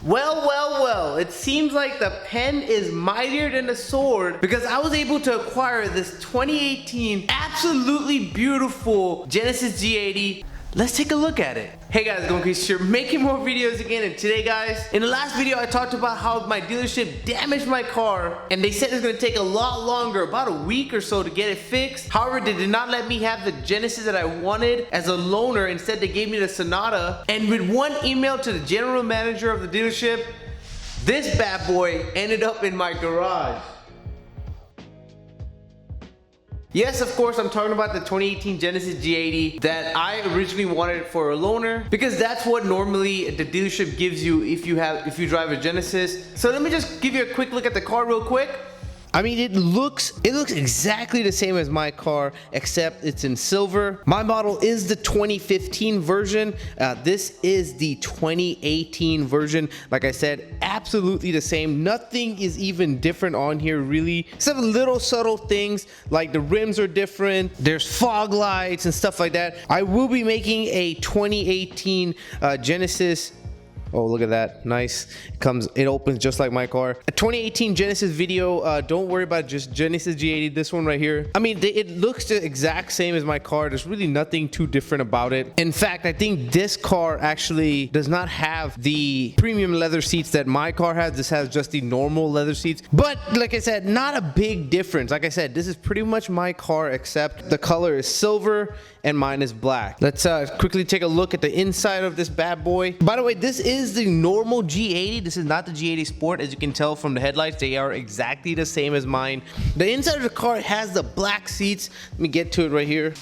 Well, it seems like the pen is mightier than the sword because I was able to acquire this 2018 absolutely beautiful Genesis G80. Let's take a look at it. Hey guys, going crazy here, making more videos again, and today guys, in the last video I talked about how my dealership damaged my car and they said it's gonna take a lot longer, about a week or so to get it fixed. However, they did not let me have the Genesis that I wanted as a loaner. Instead, they gave me the Sonata, and with one email to the general manager of the dealership, this bad boy ended up in my garage. Yes, of course, I'm talking about the 2018 Genesis G80 that I originally wanted for a loaner because that's what normally the dealership gives you if you drive a Genesis. So let me just give you a quick look at the car real quick. I mean, it looks exactly the same as my car, except it's in silver. My model is the 2015 version. This is the 2018 version. Like I said, absolutely the same. Nothing is even different on here, really, except little subtle things like the rims are different. There's fog lights and stuff like that. I will be making a 2018 Genesis. Oh, look at that. Nice. It opens just like my car. A 2018 Genesis video. Don't worry about just Genesis G80. This one right here. I mean, it looks the exact same as my car. There's really nothing too different about it. In fact, I think this car actually does not have the premium leather seats that my car has. This has just the normal leather seats. But like I said, not a big difference. Like I said, this is pretty much my car, except the color is silver and mine is black. Let's quickly take a look at the inside of this bad boy. By the way, this is the normal G80. This is not the G80 Sport. As you can tell from the headlights, they are exactly the same as mine. The inside of the car has the black seats. Let me get to it right here.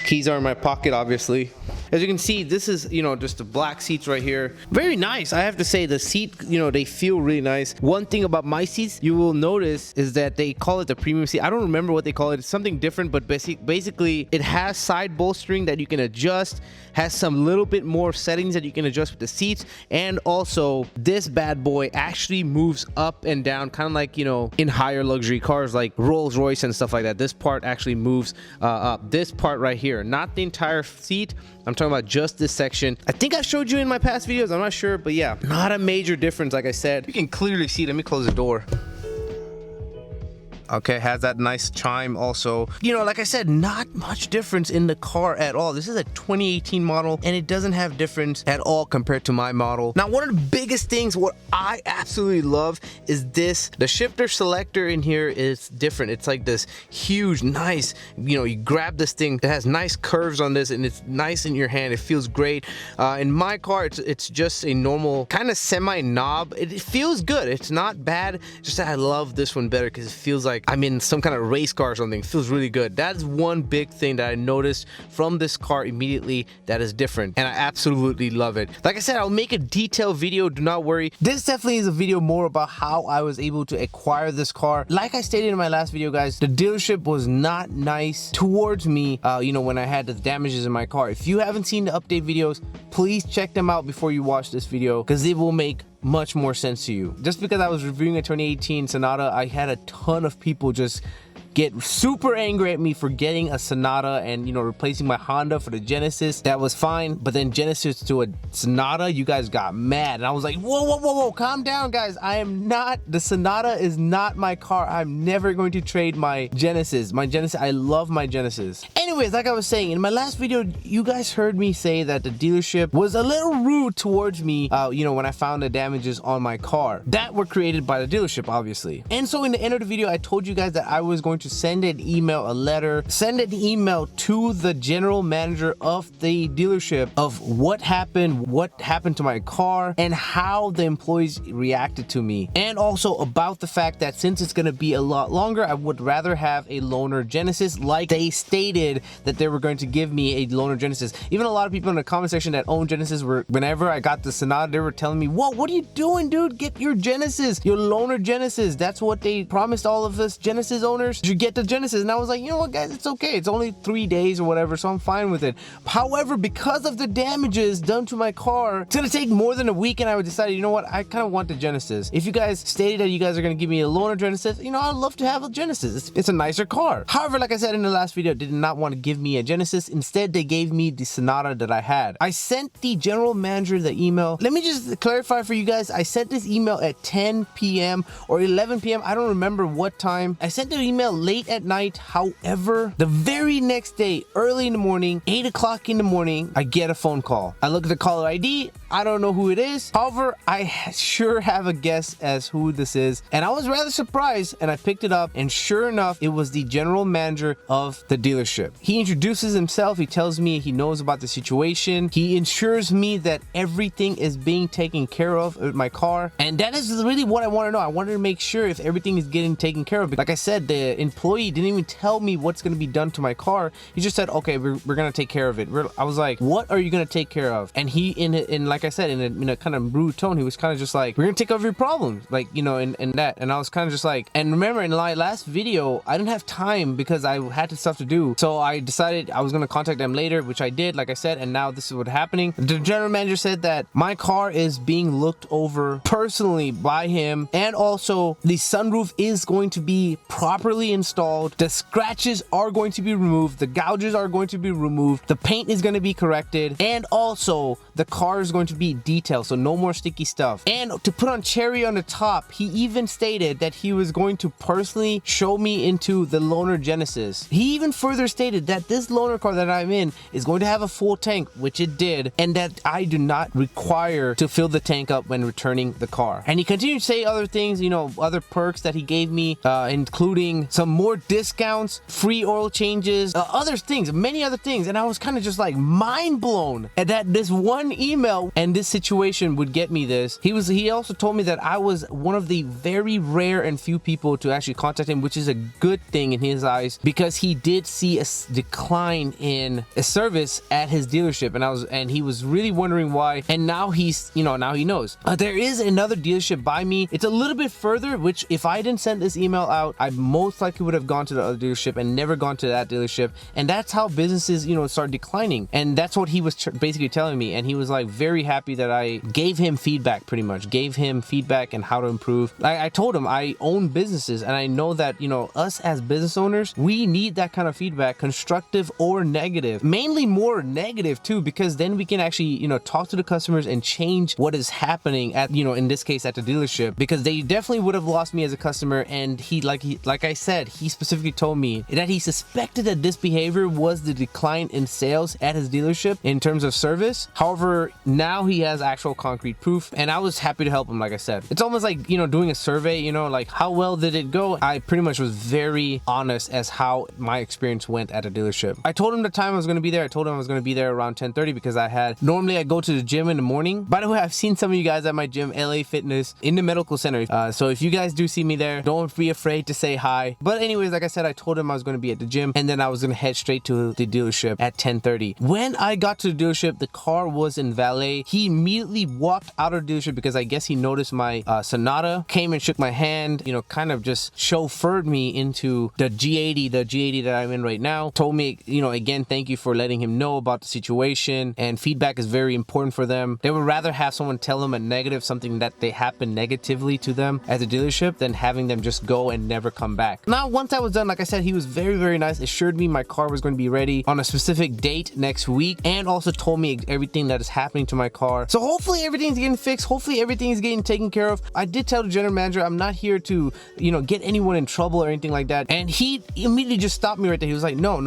Keys are in my pocket, obviously. As you can see, this is, just the black seats right here. Very nice. I have to say, the seat, they feel really nice. One thing about my seats you will notice is that they call it the premium seat. I don't remember what they call it. It's something different, but basically it has side bolstering that you can adjust, has some little bit more settings that you can adjust with the seats, and also this bad boy actually moves up and down, kind of like, in higher luxury cars like Rolls-Royce and stuff like that. This part actually moves up. This part right here, not the entire seat. I'm talking about just this section. I think I showed you in my past videos. I'm not sure, but yeah, not a major difference. Like I said, you can clearly see. Let me close the door. Okay, has that nice chime also. Like I said, not much difference in the car at all. This is a 2018 model and it doesn't have difference at all compared to my model. Now, one of the biggest things what I absolutely love is this. The shifter selector in here is different. It's like this huge, nice, you grab this thing. It has nice curves on this and it's nice in your hand. It feels great. In my car, it's just a normal kind of semi knob. It feels good. It's not bad. Just that I love this one better because it feels like I'm in some kind of race car or something. It feels really good. That is one big thing that I noticed from this car immediately that is different, and I absolutely love it. Like I said, I'll make a detailed video. Do not worry. This definitely is a video more about how I was able to acquire this car. Like I stated in my last video, guys, the dealership was not nice towards me, when I had the damages in my car. If you haven't seen the update videos, please check them out before you watch this video because it will make much more sense to you. Just because I was reviewing a 2018 Sonata, I had a ton of people just get super angry at me for getting a Sonata and replacing my Honda for the Genesis. That was fine, but then Genesis to a Sonata, you guys got mad, and I was like, whoa, calm down, guys. The Sonata is not my car. I'm never going to trade my Genesis. I love my Genesis. Anyways, like I was saying in my last video, you guys heard me say that the dealership was a little rude towards me when I found the damages on my car that were created by the dealership, obviously. And so in the end of the video, I told you guys that I was going to send an email to the general manager of the dealership of what happened to my car and how the employees reacted to me, and also about the fact that since it's going to be a lot longer, I would rather have a loaner Genesis, like they stated that they were going to give me a loaner Genesis. Even a lot of people in the comment section that own Genesis whenever I got the Sonata, they were telling me, whoa, what are you doing, dude? Get your Genesis, your loaner Genesis. That's what they promised all of us Genesis owners. You get the Genesis. And I was like, you know what, guys, it's okay. It's only 3 days or whatever, so I'm fine with it. However, because of the damages done to my car, it's gonna take more than a week, and I decided, you know what, I kind of want the Genesis. If you guys stated that you guys are gonna give me a loaner Genesis, I'd love to have a Genesis. It's a nicer car. However, like I said in the last video, I did not want to give me a Genesis. Instead, they gave me the Sonata that I had. I sent the general manager the email. Let me just clarify for you guys. I sent this email at 10 p.m. or 11 p.m. I don't remember what time. I sent the email late at night. However, the very next day, early in the morning, 8 o'clock in the morning, I get a phone call. I look at the caller ID. I don't know who it is. However, I sure have a guess as who this is. And I was rather surprised, and I picked it up, and sure enough, it was the general manager of the dealership. He introduces himself. He tells me he knows about the situation. He ensures me that everything is being taken care of with my car. And that is really what I want to know. I wanted to make sure if everything is getting taken care of. Like I said, the employee didn't even tell me what's going to be done to my car. He just said, okay, we're going to take care of it. I was like, what are you going to take care of? And he, like I said, in a kind of rude tone, he was kind of just like, we're going to take care of your problems. Like, you know, and that. And I was kind of just like, and remember in my last video, I didn't have time because I had stuff to do. So I decided I was going to contact them later, which I did, like I said, and now this is what's happening. The general manager said that my car is being looked over personally by him, and also the sunroof is going to be properly installed. The scratches are going to be removed. The gouges are going to be removed. The paint is going to be corrected, and also the car is going to be detailed, so no more sticky stuff. And to put on cherry on the top, he even stated that he was going to personally show me into the loaner Genesis. He even further stated that this loaner car that I'm in is going to have a full tank, which it did, and that I do not require to fill the tank up when returning the car. And he continued to say other things, you know, other perks that he gave me, including some more discounts, free oil changes, other things, many other things. And I was kind of just like mind blown at that this one email and this situation would get me this. He also told me that I was one of the very rare and few people to actually contact him, which is a good thing in his eyes, because he did see a decline in a service at his dealership, and he was really wondering why. And now now he knows. There is another dealership by me. It's a little bit further, which if I didn't send this email out, I most likely would have gone to the other dealership and never gone to that dealership. And that's how businesses, start declining. And that's what he was basically telling me. And he was like very happy that I gave him feedback, pretty much gave him feedback and how to improve. I told him I own businesses, and I know that, us as business owners, we need that kind of feedback, constructive or negative, mainly more negative too, because then we can actually, talk to the customers and change what is happening at, in this case at the dealership, because they definitely would have lost me as a customer. And like I said, he specifically told me that he suspected that this behavior was the decline in sales at his dealership in terms of service. However, now he has actual concrete proof, and I was happy to help him. Like I said, it's almost like, doing a survey, like how well did it go? I pretty much was very honest as how my experience went at a dealership. I told him the time I was going to be there. I told him I was going to be there around 10:30 because normally I go to the gym in the morning. By the way, I've seen some of you guys at my gym, LA Fitness, in the medical center. So if you guys do see me there, don't be afraid to say hi. But anyways, like I said, I told him I was going to be at the gym, and then I was going to head straight to the dealership at 10:30. When I got to the dealership, the car was in valet. He immediately walked out of the dealership because I guess he noticed my Sonata, came and shook my hand, kind of just chauffeured me into the G80 that I'm in right now. Told me, again, thank you for letting him know about the situation, and feedback is very important for them. They would rather have someone tell them a negative, something that they happened negatively to them at the dealership, than having them just go and never come back. Now, once I was done, like I said, he was very, very nice, assured me my car was going to be ready on a specific date next week, and also told me everything that is happening to my car. So hopefully everything's getting fixed. Hopefully everything is getting taken care of. I did tell the general manager I'm not here to, get anyone in trouble or anything like that. And he immediately just stopped me right there. He was like, no.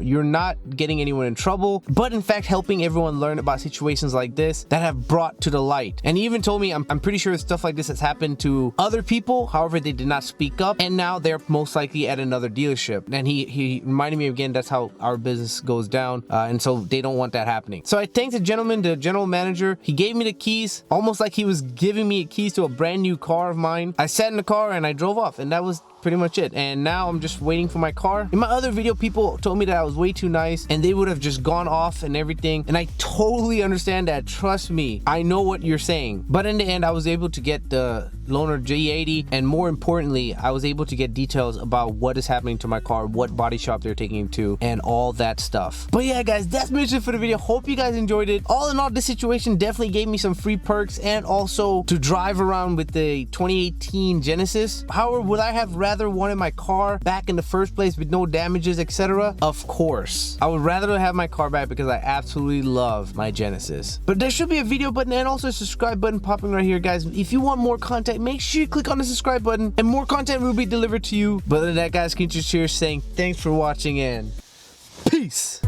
You're not getting anyone in trouble, but in fact helping everyone learn about situations like this that have brought to the light. And he even told me I'm pretty sure stuff like this has happened to other people. However, they did not speak up, and now they're most likely at another dealership. And he reminded me again, that's how our business goes down. And so they don't want that happening. So I thanked the general manager. He gave me the keys, almost like he was giving me keys to a brand new car of mine. I sat in the car and I drove off, and that was pretty much it. And now I'm just waiting for my car. In my other video, people told me that I was way too nice and they would have just gone off and everything, and I totally understand that. Trust me, I know what you're saying. But in the end, I was able to get the loaner G80, and more importantly, I was able to get details about what is happening to my car, what body shop they're taking it to, and all that stuff. But yeah, guys, that's pretty much it for the video. Hope you guys enjoyed it. All in all, this situation definitely gave me some free perks, and also to drive around with the 2018 Genesis. However, would I have rather wanted my car back in the first place with no damages, etc.? Of course. I would rather have my car back because I absolutely love my Genesis. But there should be a video button and also a subscribe button popping right here, guys. If you want more content, make sure you click on the subscribe button and more content will be delivered to you. But other than that, guys, KLEANTRIX here saying thanks for watching and peace.